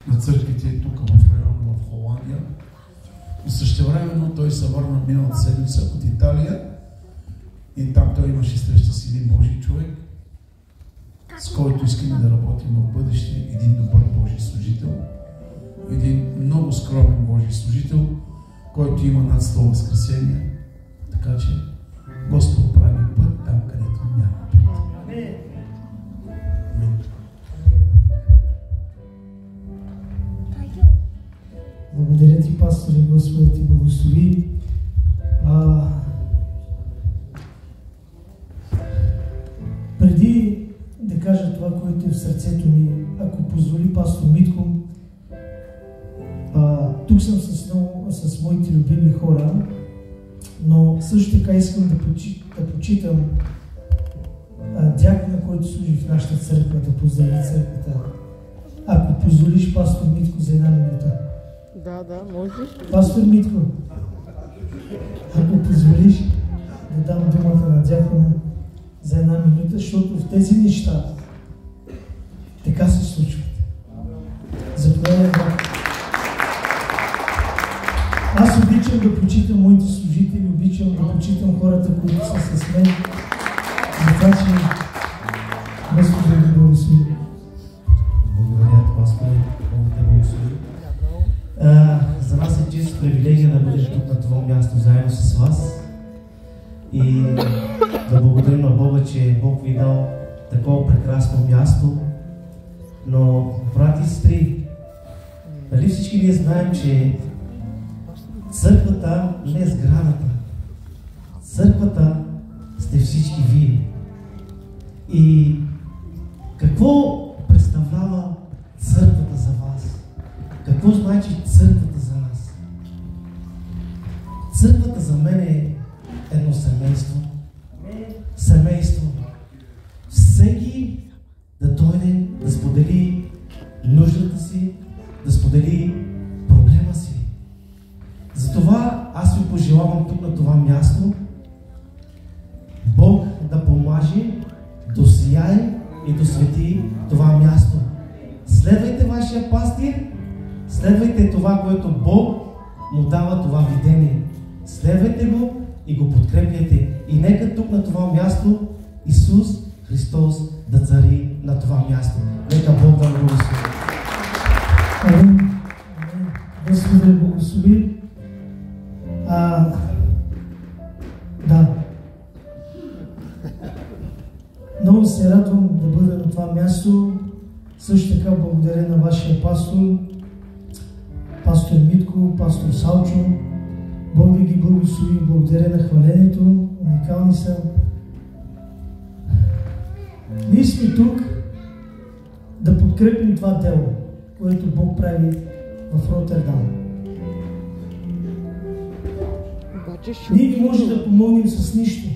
на църквите тук в района в Холандия. И същевременно той се върна миналата седмица от Италия и там той имаше среща с един Божий човек, с който искаме да работим в бъдеще, един добър Божий служител, един много скромен Божий служител, който има над 100 възкресения, така че Господ прави път там, където няма път. Благодаря ти, пасторе, Господа ти благослови. Преди да кажа това, което е в сърцето ми, ако позволи пастор Митко, тук съм с моите любими хора, но също така искам да почитам дякона, който служи в нашата църква, да поздрави църквата. Ако позволиш, пастор Митко, за една минута. Да, можеш. Пастор Митко, ако позволиш да дам думата на дякона за една минута, защото в тези неща така се случват. Заповядай, брат. Аз обичам да почитам моите служители, обичам да почитам хората, които са с мен. За това, че Господ да ги благослови. Благодаря, пастор. Бог да благослови. За нас е чест привилегия да бъдем тук на това място заедно с вас и да благодарим на Бога, че Бог ви дал такова прекрасно място. Но, брати и сестри, дали всички ние знаем, че църквата не е сградата. Църквата сте всички вие. И какво представлява църквата за вас? Какво значи църквата за нас? Църквата за мен е едно семейство. Семейство. Всеки да дойде да сподели нуждата си, да сподели проблема си. Затова аз ви пожелавам тук на това място Бог да помаже, досияе и досвети това място. Следвайте вашия пастир, следвайте това, което Бог му дава това видение. Следвайте го и го подкрепяйте. И нека тук на това място Исус Христос да цари на това място. Нека Бог да го благослови. Амин. Господ да благослови. Да. Много се радвам да бъда на това място. Също така благодаря на вашия пастор, пастор Митко, пастор Салчо. Бог да ги благослови. Благодаря на хвалението. Уникални са. Ние сме тук да подкрепим това дело, което Бог прави в Роттердам. Ние не можем да помогнем с нищо.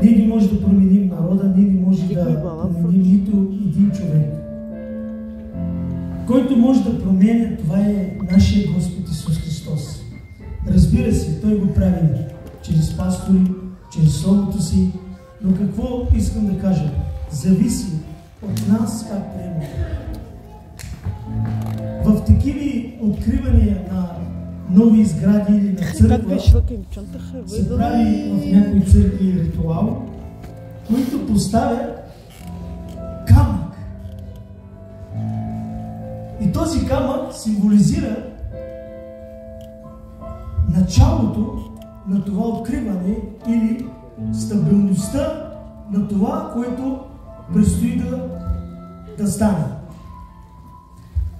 Ние не можем да променим народа, ние не можем да променим нито един човек. Който може да променя, това е нашия Господ Исус Христос. Разбира се, Той го прави чрез пастори, чрез Словото си, но какво искам да кажа? Зависи от нас как приемаме. В такива откривания на нови сгради или на църква се прави в някои църкви ритуал, които поставят камък. И този камък символизира началото на това откриване или стабилността на това, което предстои да стане.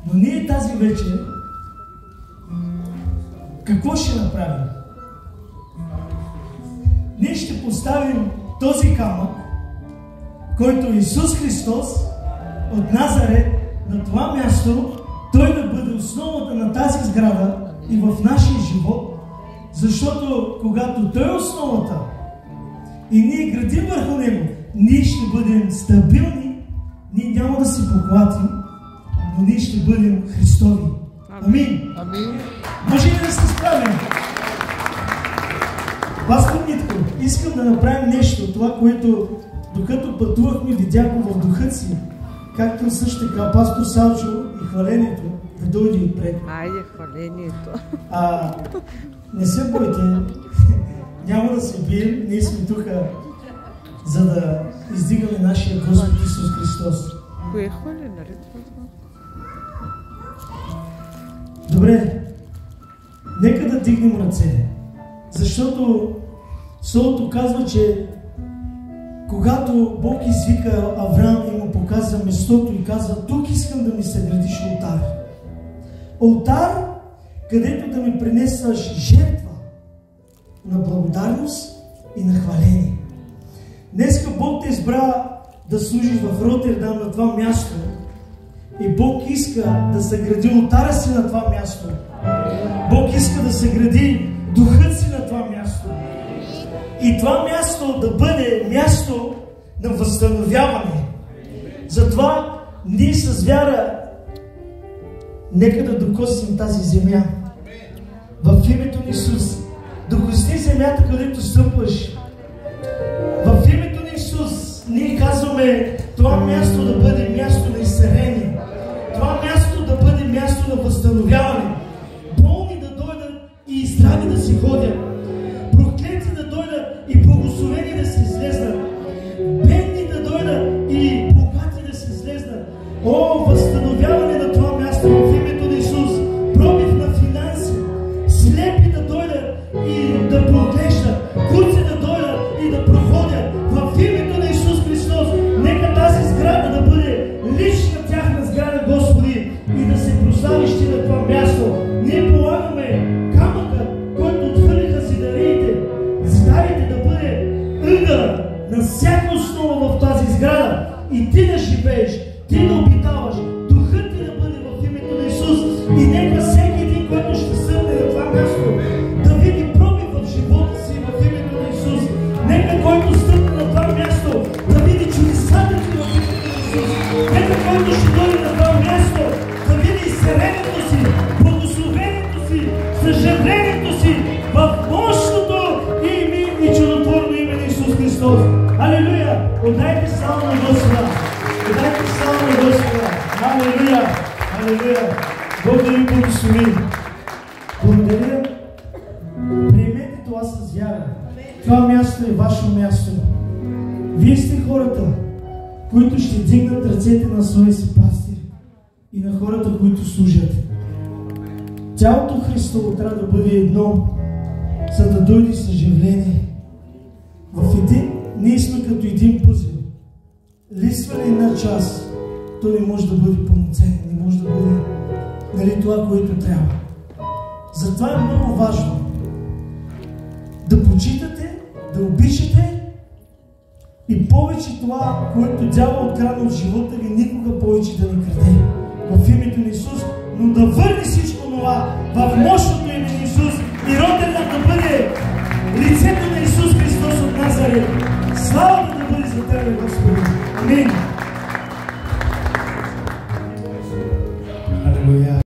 Но ние тази вечер какво ще направим? Ние ще поставим този камък, който Исус Христос от Назарет на това място, Той да бъде основата на тази сграда и в нашия живот, защото когато Той е основата и ние градим върху Него, ние ще бъдем стабилни, ние няма да се поклатим, но ние ще бъдем Христови. Амин. Амин. Може ли да се справим? Пастор Митко, искам да направим нещо, това, което докато пътувахме, видях го в духа си. както също така пастор Салчо и хвалението да дойде отпред. Айде, хвалението. Не се бойте, няма да се бием, ние сме тук, за да издигаме нашия Господ Исус Христос. Кое хвали, нали? Добре, нека да дигнем ръце, защото Словото казва, че когато Бог извика Авраам и му показва местото и казва: тук искам да ми съградиш олтар. Олтар, където да ми принесваш жертва на благодарност и на хваление. Днеска Бог те избра да служиш в Ротердам на това място и Бог иска да съгради олтара си на това място. Бог иска да съгради духът си на това място. И това място да бъде място на възстановяване. Затова ние с вяра нека да докоснем тази земя. В името на Исус. Докосни земята, където стъпваш. В името на Исус ние казваме това място да бъде място на изцеление. Това място да бъде място на възстановяване. Болни да дойдат и здрави да си ходят. Проклети да дойдат и благословени да се излезнат. Бедни да дойдат и богати да се излезнат. О, възстановяване на това място в името на Исус. Пробив на финанси. Слепи да дойдат и да проглеждат. Куци да дойдат и да проходят. В името на Исус Христос. Нека тази сграда да бъде лична тяхна сграда, Господи, и да се прославиш Ти на това място. Ние полагаме камъка, който отхвърлиха зидариите, зидарите да бъде ъгъла на всяка основа в тази сграда и Ти да живееш, Ти да обитаваш, Духът Ти да бъде в името на Исус. И нека всеки един, който ще стъпне на това място, да види пробив в живота си в името на Исус. Нека който стъпне на това място, да види чудесата Ти в името на Исус. Нека който ще дойде на това място, да види изцелението си, благословението си, съжалението си в мощното име и чудотворно име на Исус Христос. Алелуя! Отдайте слава на Господа! Отдайте слава на Господа! Алелуя! Алелуя! Бог да ви благослови! Благодаря! Приемете това с вяра. Това място е ваше място. Вие сте хората, които ще дигнат ръцете на своя си пастир и на хората, които служат. Тялото Христово трябва да бъде едно, за да дойде съживление. Ние сме като един пъзел. Липсва ли една част, той не може да бъде пълноценен, не може да бъде това, което трябва. Затова е много важно да почитате, да обичате и повече това, което дявол открадна от живота ви, никога повече да не краде. В името на Исус, но да върне всичко това в мощното име на Исус и Ротердам да бъде лицето на Исус